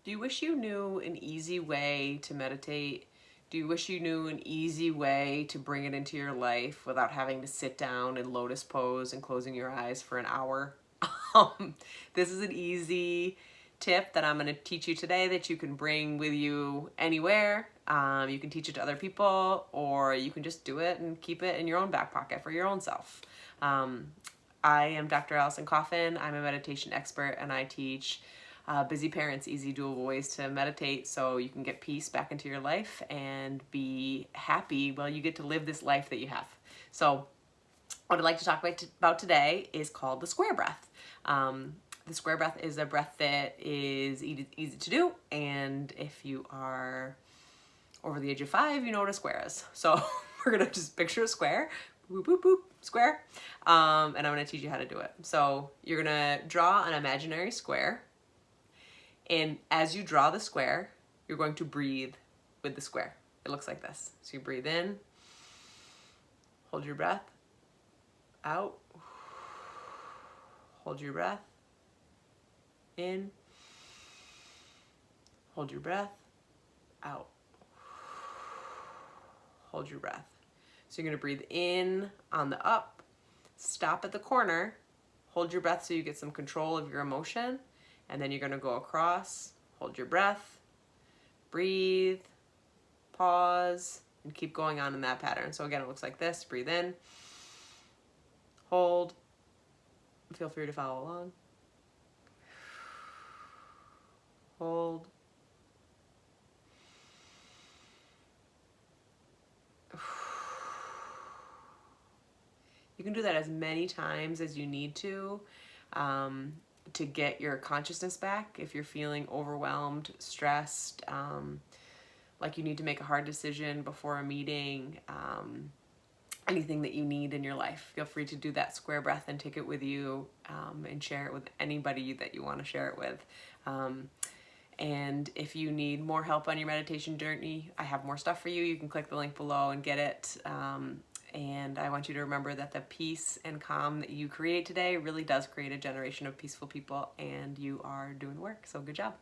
Do you wish you knew an easy way to meditate? Do you wish you knew an easy way to bring it into your life without having to sit down in lotus pose and closing your eyes for an hour? This is an easy tip that I'm going to teach you today that you can bring with you anywhere. You can teach it to other people, or you can just do it and keep it in your own back pocket for your own self. I am Dr. Allyson Coffin. I'm a meditation expert, and I teach busy parents easy, doable ways to meditate so you can get peace back into your life and be happy while you get to live this life that you have. So what I'd like to talk about today is called the square breath. The square breath is a breath that is easy to do, and if you are over the age of 5, you know what a square is. So we're gonna just picture a square, boop, boop, boop, square, and I'm gonna teach you how to do it. So you're gonna draw an imaginary square, and as you draw the square, you're going to breathe with the square. It looks like this. So you breathe in, hold your breath, out, hold your breath, in, hold your breath, out, hold your breath. So you're gonna breathe in on the up, stop at the corner, hold your breath so you get some control of your emotion, and then you're gonna go across, hold your breath, breathe, pause, and keep going on in that pattern. So again, it looks like this. Breathe in, hold, feel free to follow along, hold, you can do that as many times as you need to get your consciousness back. If you're feeling overwhelmed, stressed, like you need to make a hard decision before a meeting, anything that you need in your life, feel free to do that square breath and take it with you, and share it with anybody that you want to share it with. And if you need more help on your meditation journey, I have more stuff for you. You can click the link below and get it. And I want you to remember that the peace and calm that you create today really does create a generation of peaceful people, and you are doing the work. So good job.